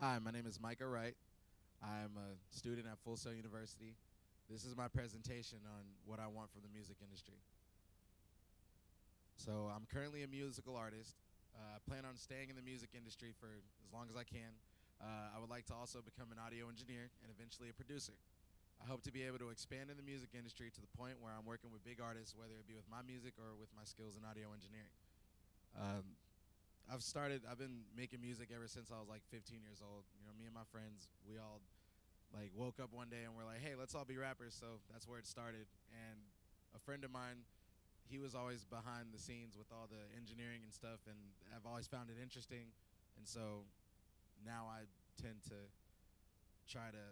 Hi, my name is Micah Wright. I'm a student at Full Sail University. This is my presentation on what I want from the music industry. So I'm currently a musical artist. I plan on staying in the music industry for as long as I can. I would like to also become an audio engineer and eventually a producer. I hope to be able to expand in the music industry to the point where I'm working with big artists, whether it be with my music or with my skills in audio engineering. Um, I've been making music ever since I was like 15 years old. You know, me and my friends, we all like woke up one day and we're like, hey, let's all be rappers. So that's where it started. And a friend of mine, he was always behind the scenes with all the engineering and stuff, and I've always found it interesting. And so now I tend to try to,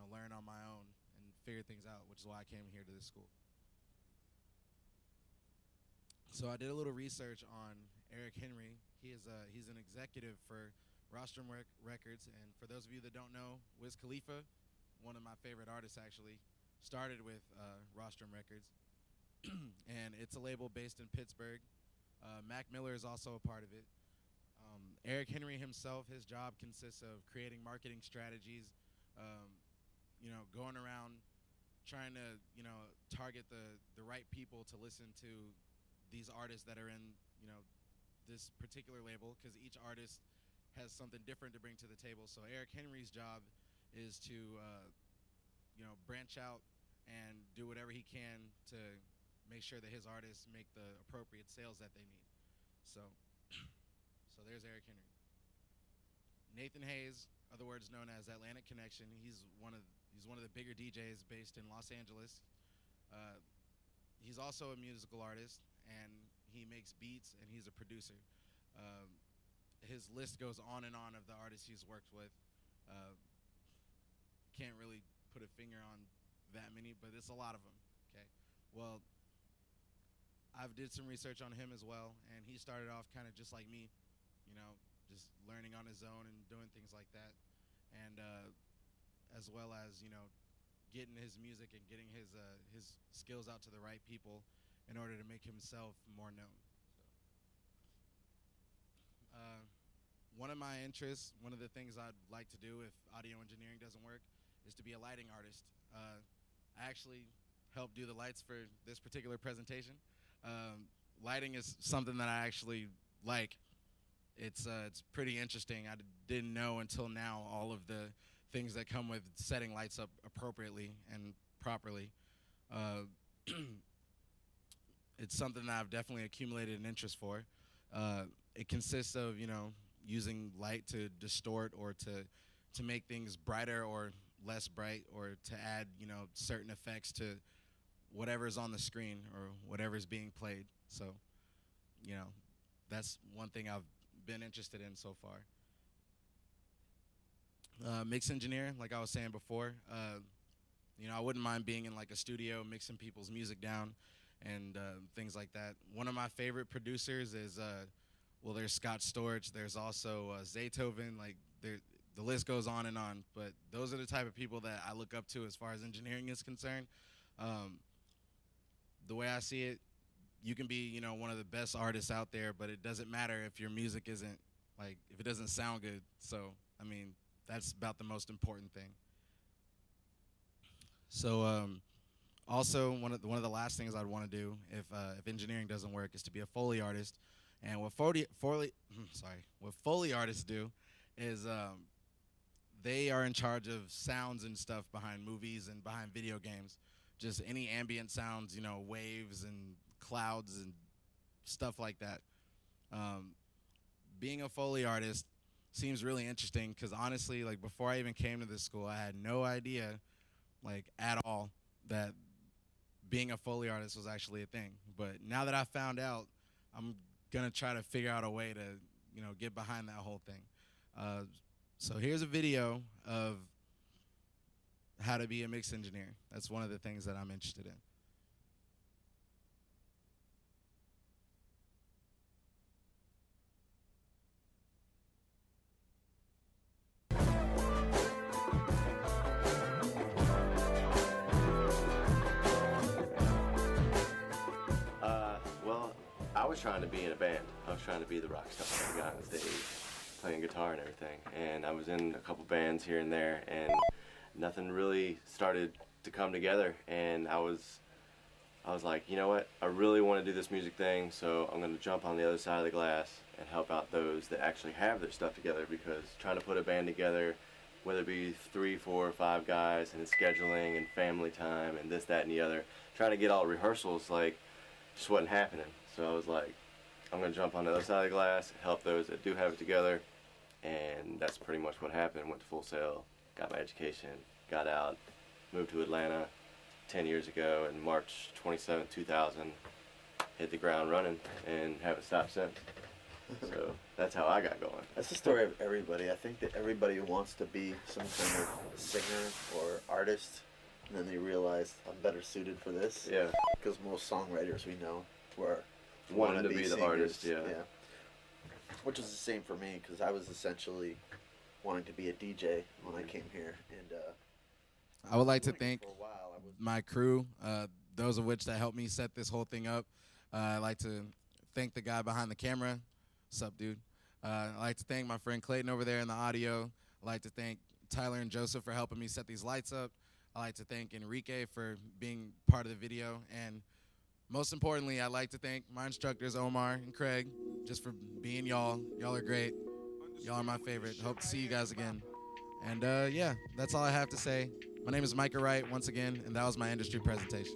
learn on my own and figure things out, which is why I came here to this school. So I did a little research on Eric Henry. He's an executive for Rostrum Records, and for those of you that don't know, Wiz Khalifa, one of my favorite artists actually, started with Rostrum Records, and it's a label based in Pittsburgh. Mac Miller is also a part of it. Eric Henry himself, his job consists of creating marketing strategies, going around trying to, target the right people to listen to these artists that are in, this particular label, because each artist has something different to bring to the table. So Eric Henry's job is to, branch out and do whatever he can to make sure that his artists make the appropriate sales that they need. So, so there's Eric Henry. Nathan Hayes, other words known as Atlantic Connection. He's one of the bigger DJs based in Los Angeles. He's also a musical artist, and he makes beats, and he's a producer. His list goes on and on of the artists he's worked with. Can't really put a finger on that many, but it's a lot of them. Okay. Well, I've did some research on him as well, and he started off kind of just like me, just learning on his own and doing things like that, and as well as getting his music and getting his skills out to the right people in order to make himself more known. So, one of my interests, one of the things I'd like to do if audio engineering doesn't work, is to be a lighting artist. I actually helped do the lights for this particular presentation. Lighting is something that I actually like. It's pretty interesting. I didn't know until now all of the things that come with setting lights up appropriately and properly. It's something that I've definitely accumulated an interest for. It consists of using light to distort or to make things brighter or less bright, or to add certain effects to whatever's on the screen or whatever's being played. So that's one thing I've been interested in so far. Mix engineer, like I was saying before, I wouldn't mind being in like a studio mixing people's music down and things like that. One of my favorite producers is there's Scott Storch. There's also Zaytoven. Like the list goes on and on. But those are the type of people that I look up to as far as engineering is concerned. The way I see it, you can be one of the best artists out there, but it doesn't matter if your music isn't if it doesn't sound good. So I mean, that's about the most important thing. So also one of the last things I'd want to do if engineering doesn't work is to be a Foley artist. And what Foley artists do is they are in charge of sounds and stuff behind movies and behind video games. Just any ambient sounds, waves and clouds and stuff like that. Being a Foley artist seems really interesting because honestly, like before I even came to this school, I had no idea, at all, that being a Foley artist was actually a thing. But now that I found out, I'm gonna try to figure out a way to, get behind that whole thing. So here's a video of how to be a mix engineer. That's one of the things that I'm interested in. Well, I was trying to be in a band. I was trying to be the rock star, the guy on stage. playing guitar and everything. And I was in a couple bands here and there, and nothing really started to come together. And I was like, you know what? I really want to do this music thing, so I'm going to jump on the other side of the glass and help out those that actually have their stuff together, because trying to put a band together, whether it be 3, 4, or 5 guys, and it's scheduling and family time and this, that, and the other, trying to get all rehearsals, like, just wasn't happening. So I was like, I'm going to jump on the other side of the glass, help those that do have it together, and that's pretty much what happened. Went to Full Sail, got my education, got out, moved to Atlanta 10 years ago, and March 27, 2000, hit the ground running and haven't stopped since. So that's how I got going. That's the story of everybody. I think that everybody wants to be some kind of singer or artist, and then they realize I'm better suited for this. Yeah. Because most songwriters we know were Wanting to be the singers. artist, yeah. Which was the same for me, because I was essentially wanting to be a DJ when I came here, and I would like to thank for a while. my crew, those of which that helped me set this whole thing up. I'd like to thank the guy behind the camera. What's up, dude? I'd like to thank my friend Clayton over there in the audio. I'd like to thank Tyler and Joseph for helping me set these lights up. I'd like to thank Enrique for being part of the video. And most importantly, I'd like to thank my instructors, Omar and Craig, just for being y'all. Y'all are great. Y'all are my favorite. Hope to see you guys again. And yeah, that's all I have to say. My name is Micah Wright once again, and that was my industry presentation.